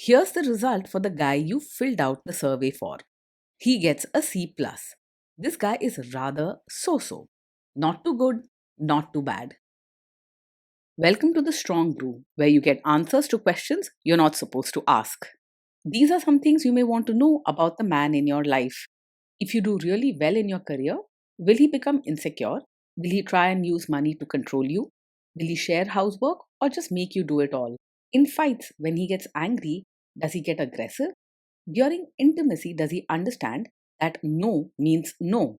Here's the result for the guy you filled out the survey for. He gets a C+. Plus. This guy is rather so-so. Not too good, not too bad. Welcome to the Strong Brew, where you get answers to questions you're not supposed to ask. These are some things you may want to know about the man in your life. If you do really well in your career, will he become insecure? Will he try and use money to control you? Will he share housework or just make you do it all? In fights, when he gets angry, does he get aggressive? During intimacy, does he understand that no means no?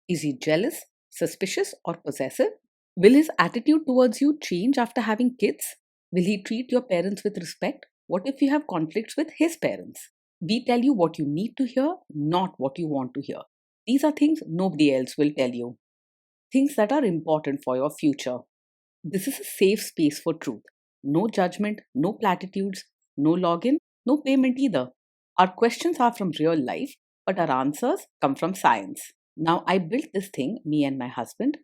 Is he jealous, suspicious, or possessive? Will his attitude towards you change after having kids? Will he treat your parents with respect? What if you have conflicts with his parents? We tell you what you need to hear, not what you want to hear. These are things nobody else will tell you. Things that are important for your future. This is a safe space for truth. No judgment, no platitudes, no login, no payment either. Our questions are from real life, but our answers come from science. Now, I built this thing, me and my husband,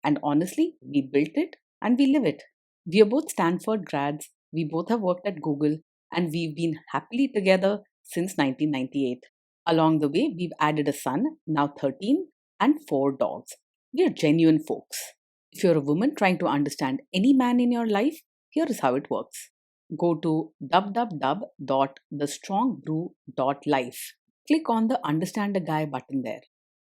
and honestly, we built it and we live it. We are both Stanford grads, we both have worked at Google, and we've been happily together since 1998. Along the way, we've added a son, now 13, and 4 dogs. We are genuine folks. If you're a woman trying to understand any man in your life, here is how it works. Go to www.thestrongbrew.life. Click on the Understand a Guy button there.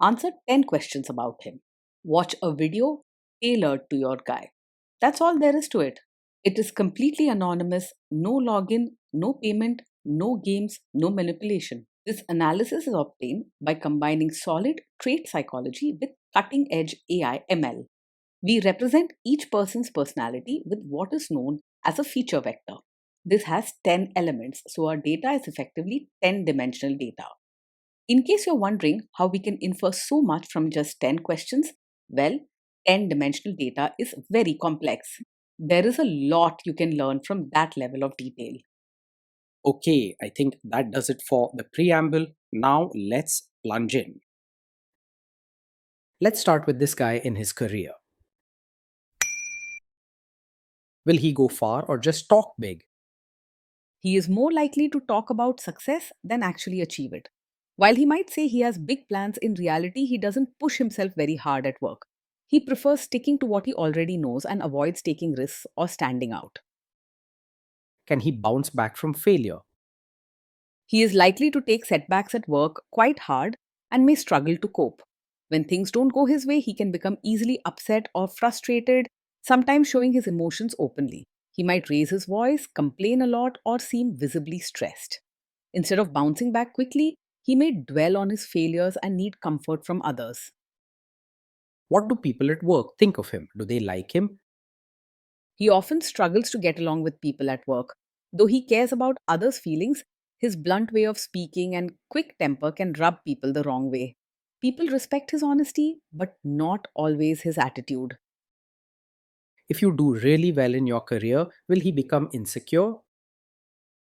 Answer 10 questions about him. Watch a video tailored to your guy. That's all there is to it. It is completely anonymous, no login, no payment, no games, no manipulation. This analysis is obtained by combining solid trait psychology with cutting edge AI ML. We represent each person's personality with what is known as a feature vector. This has 10 elements, so our data is effectively 10-dimensional data. In case you're wondering how we can infer so much from just 10 questions, well, 10-dimensional data is very complex. There is a lot you can learn from that level of detail. Okay, I think that does it for the preamble. Now let's plunge in. Let's start with this guy in his career. Will he go far or just talk big? He is more likely to talk about success than actually achieve it. While he might say he has big plans, in reality, he doesn't push himself very hard at work. He prefers sticking to what he already knows and avoids taking risks or standing out. Can he bounce back from failure? He is likely to take setbacks at work quite hard and may struggle to cope. When things don't go his way, he can become easily upset or frustrated, sometimes showing his emotions openly. He might raise his voice, complain a lot, or seem visibly stressed. Instead of bouncing back quickly, he may dwell on his failures and need comfort from others. What do people at work think of him? Do they like him? He often struggles to get along with people at work. Though he cares about others' feelings, his blunt way of speaking and quick temper can rub people the wrong way. People respect his honesty, but not always his attitude. If you do really well in your career, will he become insecure?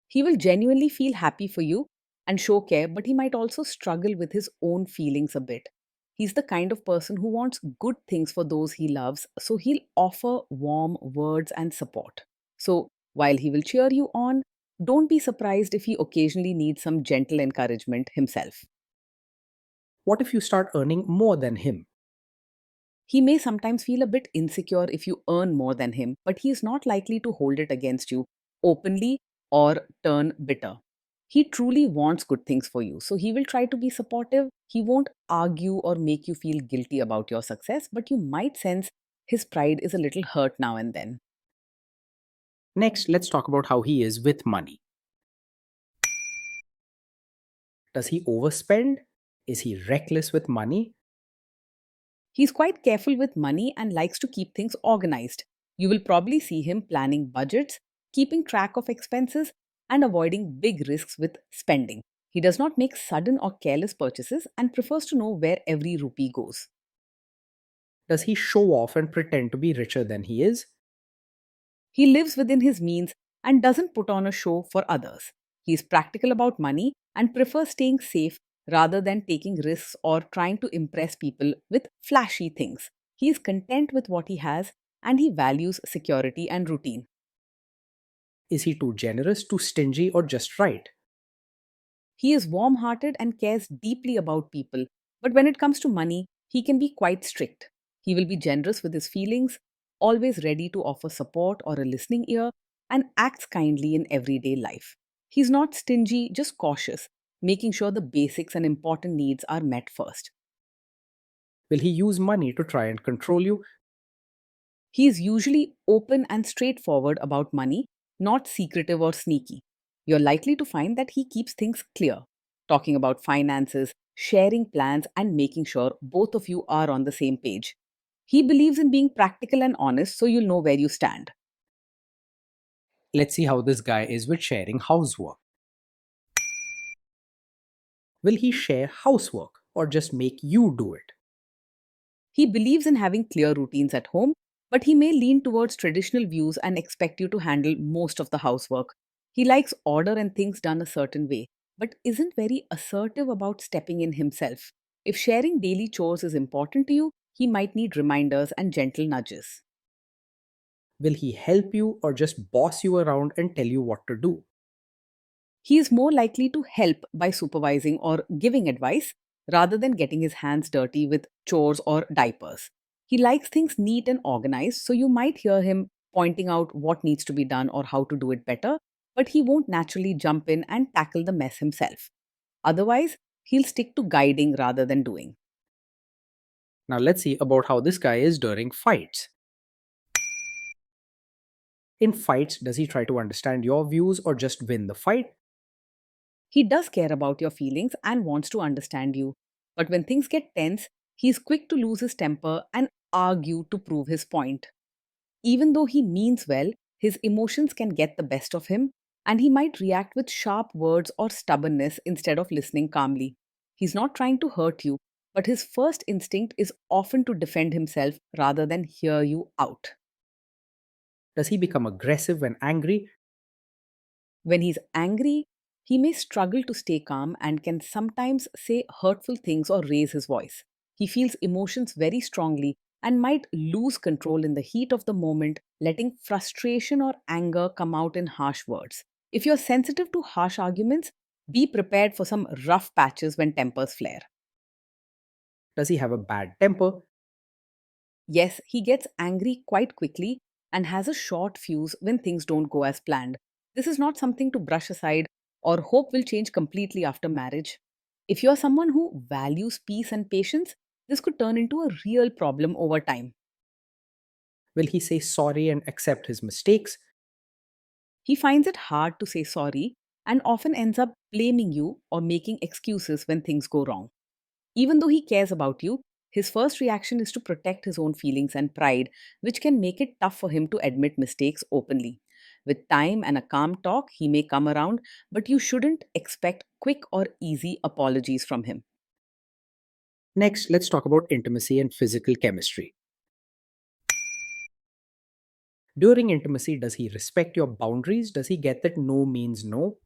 He will genuinely feel happy for you and show care, but he might also struggle with his own feelings a bit. He's the kind of person who wants good things for those he loves, so he'll offer warm words and support. So, while he will cheer you on, don't be surprised if he occasionally needs some gentle encouragement himself. What if you start earning more than him? He may sometimes feel a bit insecure if you earn more than him, but he is not likely to hold it against you openly or turn bitter. He truly wants good things for you, so he will try to be supportive. He won't argue or make you feel guilty about your success, but you might sense his pride is a little hurt now and then. Next, let's talk about how he is with money. Does he overspend? Is he reckless with money? He's quite careful with money and likes to keep things organized. You will probably see him planning budgets, keeping track of expenses, and avoiding big risks with spending. He does not make sudden or careless purchases and prefers to know where every rupee goes. Does he show off and pretend to be richer than he is? He lives within his means and doesn't put on a show for others. He is practical about money and prefers staying safe rather than taking risks or trying to impress people with flashy things. He is content with what he has and he values security and routine. Is he too generous, too stingy, or just right? He is warm hearted and cares deeply about people, but when it comes to money, he can be quite strict. He will be generous with his feelings, always ready to offer support or a listening ear, and acts kindly in everyday life. He's not stingy, just cautious, making sure the basics and important needs are met first. Will he use money to try and control you? He is usually open and straightforward about money, not secretive or sneaky. You're likely to find that he keeps things clear, talking about finances, sharing plans, and making sure both of you are on the same page. He believes in being practical and honest so you'll know where you stand. Let's see how this guy is with sharing housework. Will he share housework or just make you do it? He believes in having clear routines at home, but he may lean towards traditional views and expect you to handle most of the housework. He likes order and things done a certain way, but isn't very assertive about stepping in himself. If sharing daily chores is important to you, he might need reminders and gentle nudges. Will he help you or just boss you around and tell you what to do? He is more likely to help by supervising or giving advice rather than getting his hands dirty with chores or diapers. He likes things neat and organized, so you might hear him pointing out what needs to be done or how to do it better, but he won't naturally jump in and tackle the mess himself. Otherwise, he'll stick to guiding rather than doing. Now let's see about how this guy is during fights. In fights, does he try to understand your views or just win the fight? He does care about your feelings and wants to understand you. But when things get tense, he's quick to lose his temper and argue to prove his point. Even though he means well, his emotions can get the best of him, and he might react with sharp words or stubbornness instead of listening calmly. He's not trying to hurt you, but his first instinct is often to defend himself rather than hear you out. Does he become aggressive when angry? When he's angry, he may struggle to stay calm and can sometimes say hurtful things or raise his voice. He feels emotions very strongly and might lose control in the heat of the moment, letting frustration or anger come out in harsh words. If you're sensitive to harsh arguments, be prepared for some rough patches when tempers flare. Does he have a bad temper? Yes, he gets angry quite quickly and has a short fuse when things don't go as planned. This is not something to brush aside or hope will change completely after marriage. If you're someone who values peace and patience, this could turn into a real problem over time. Will he say sorry and accept his mistakes? He finds it hard to say sorry and often ends up blaming you or making excuses when things go wrong. Even though he cares about you, his first reaction is to protect his own feelings and pride, which can make it tough for him to admit mistakes openly. With time and a calm talk, he may come around, but you shouldn't expect quick or easy apologies from him. Next, let's talk about intimacy and physical chemistry. During intimacy, does he respect your boundaries? Does he get that no means no?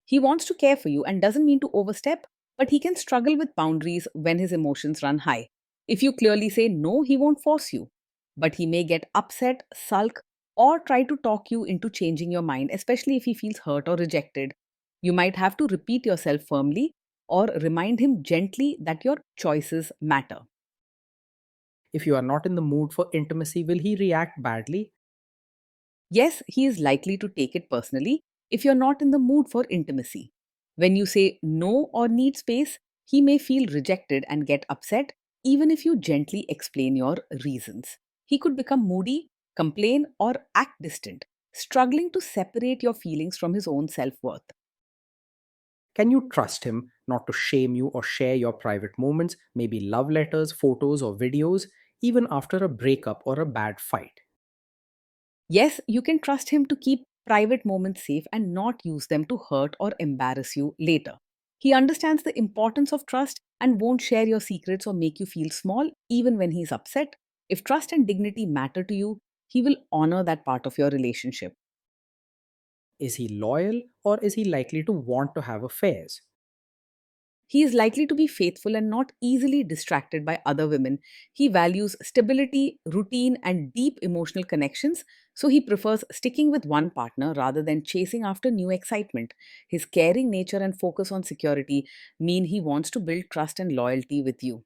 He wants to care for you and doesn't mean to overstep, but he can struggle with boundaries when his emotions run high. If you clearly say no, he won't force you, but he may get upset, sulk, or try to talk you into changing your mind, especially if he feels hurt or rejected. You might have to repeat yourself firmly or remind him gently that your choices matter. If you are not in the mood for intimacy, will he react badly? Yes, he is likely to take it personally if you're not in the mood for intimacy. When you say no or need space, he may feel rejected and get upset, even if you gently explain your reasons. He could become moody, complain, or act distant, struggling to separate your feelings from his own self worth. Can you trust him not to shame you or share your private moments, maybe love letters, photos, or videos, even after a breakup or a bad fight? Yes, you can trust him to keep private moments safe and not use them to hurt or embarrass you later. He understands the importance of trust and won't share your secrets or make you feel small, even when he's upset. If trust and dignity matter to you, he will honor that part of your relationship. Is he loyal or is he likely to want to have affairs? He is likely to be faithful and not easily distracted by other women. He values stability, routine, and deep emotional connections, so he prefers sticking with one partner rather than chasing after new excitement. His caring nature and focus on security mean he wants to build trust and loyalty with you.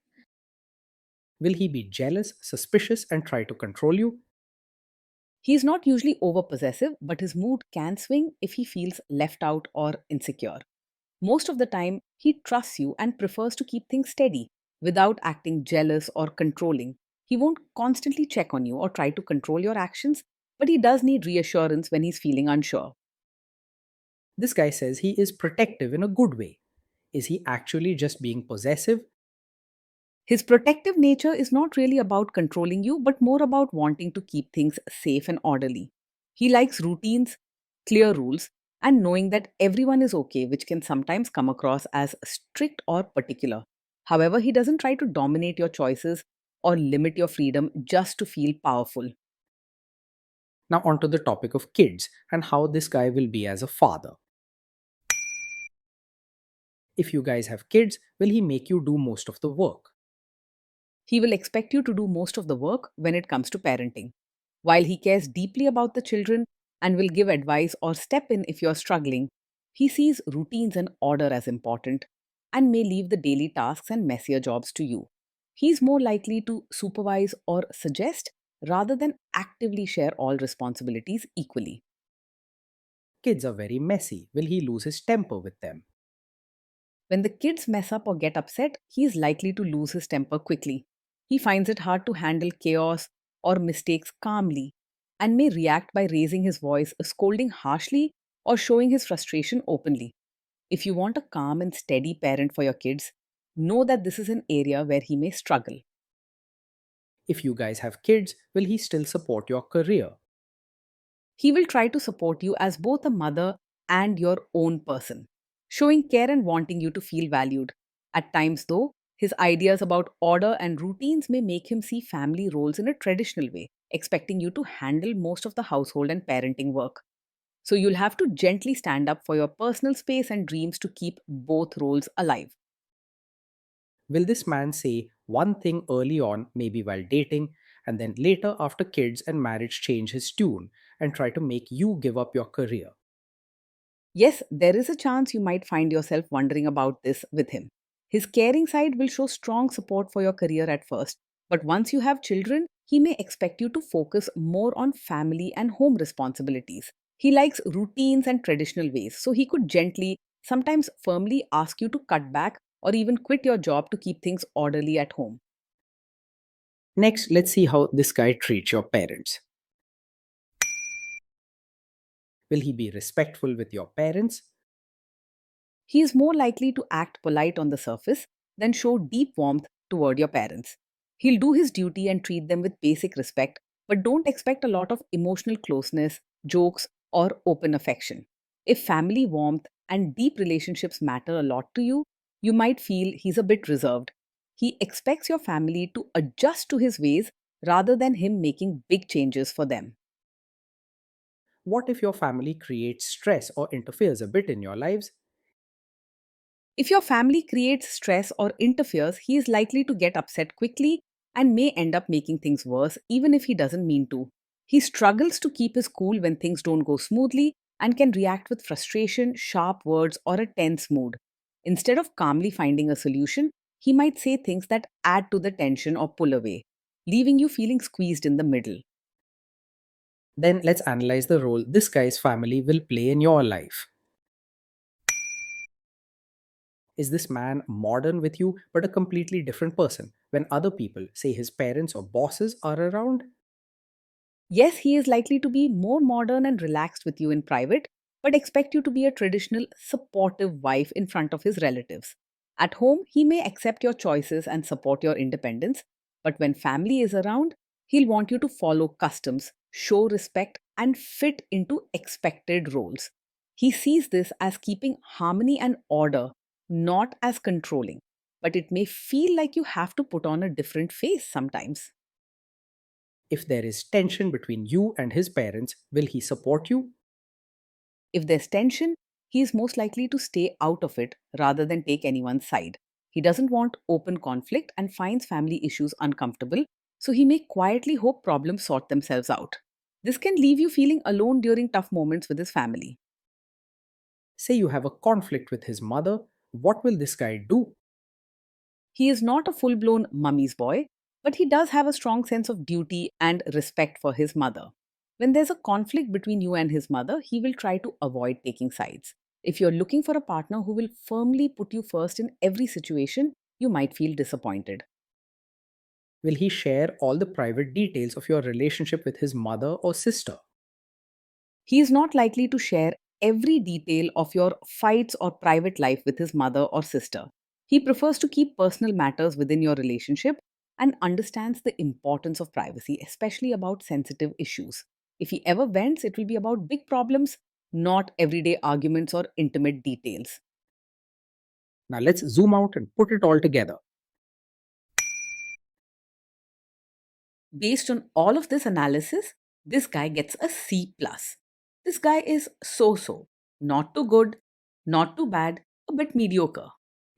Will he be jealous, suspicious, and try to control you? He is not usually over possessive, but his mood can swing if he feels left out or insecure. Most of the time, he trusts you and prefers to keep things steady without acting jealous or controlling. He won't constantly check on you or try to control your actions, but he does need reassurance when he's feeling unsure. This guy says he is protective in a good way. Is he actually just being possessive? His protective nature is not really about controlling you, but more about wanting to keep things safe and orderly. He likes routines, clear rules, and knowing that everyone is okay, which can sometimes come across as strict or particular. However, he doesn't try to dominate your choices or limit your freedom just to feel powerful. Now, onto the topic of kids and how this guy will be as a father. If you guys have kids, will he make you do most of the work? He will expect you to do most of the work when it comes to parenting. While he cares deeply about the children and will give advice or step in if you're struggling, he sees routines and order as important and may leave the daily tasks and messier jobs to you. He's more likely to supervise or suggest rather than actively share all responsibilities equally. Kids are very messy. Will he lose his temper with them? When the kids mess up or get upset, he is likely to lose his temper quickly. He finds it hard to handle chaos or mistakes calmly and may react by raising his voice, scolding harshly, or showing his frustration openly. If you want a calm and steady parent for your kids, know that this is an area where he may struggle. If you guys have kids, will he still support your career? He will try to support you as both a mother and your own person, showing care and wanting you to feel valued. At times, though, his ideas about order and routines may make him see family roles in a traditional way, expecting you to handle most of the household and parenting work. So you'll have to gently stand up for your personal space and dreams to keep both roles alive. Will this man say one thing early on, maybe while dating, and then later after kids and marriage change his tune and try to make you give up your career? Yes, there is a chance you might find yourself wondering about this with him. His caring side will show strong support for your career at first, but once you have children, he may expect you to focus more on family and home responsibilities. He likes routines and traditional ways, so he could gently, sometimes firmly ask you to cut back or even quit your job to keep things orderly at home. Next, let's see how this guy treats your parents. Will he be respectful with your parents? He is more likely to act polite on the surface than show deep warmth toward your parents. He'll do his duty and treat them with basic respect, but don't expect a lot of emotional closeness, jokes, or open affection. If family warmth and deep relationships matter a lot to you, you might feel he's a bit reserved. He expects your family to adjust to his ways rather than him making big changes for them. What if your family creates stress or interferes a bit in your lives? If your family creates stress or interferes, he is likely to get upset quickly and may end up making things worse, even if he doesn't mean to. He struggles to keep his cool when things don't go smoothly and can react with frustration, sharp words, or a tense mood. Instead of calmly finding a solution, he might say things that add to the tension or pull away, leaving you feeling squeezed in the middle. Then let's analyze the role this guy's family will play in your life. Is this man modern with you but a completely different person when other people, say his parents or bosses, are around? Yes, he is likely to be more modern and relaxed with you in private, but expect you to be a traditional, supportive wife in front of his relatives. At home, he may accept your choices and support your independence, but when family is around, he'll want you to follow customs, show respect, and fit into expected roles. He sees this as keeping harmony and order, not as controlling, but it may feel like you have to put on a different face sometimes. If there is tension between you and his parents, will he support you? If there's tension, he is most likely to stay out of it rather than take anyone's side. He doesn't want open conflict and finds family issues uncomfortable, so he may quietly hope problems sort themselves out. This can leave you feeling alone during tough moments with his family. Say you have a conflict with his mother, what will this guy do? He is not a full blown mummy's boy, but he does have a strong sense of duty and respect for his mother. When there's a conflict between you and his mother, he will try to avoid taking sides. If you're looking for a partner who will firmly put you first in every situation, you might feel disappointed. Will he share all the private details of your relationship with his mother or sister? He is not likely to share every detail of your fights or private life with his mother or sister. He prefers to keep personal matters within your relationship and understands the importance of privacy, especially about sensitive issues. If he ever vents, it will be about big problems, not everyday arguments or intimate details. Now let's zoom out and put it all together. Based on all of this analysis, this guy gets a C plus. This guy is so, not too good, not too bad, a bit mediocre.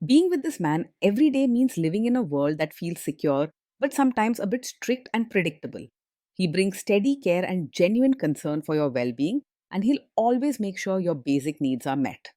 Being with this man every day means living in a world that feels secure but sometimes a bit strict and predictable. He brings steady care and genuine concern for your well being, and he'll always make sure your basic needs are met.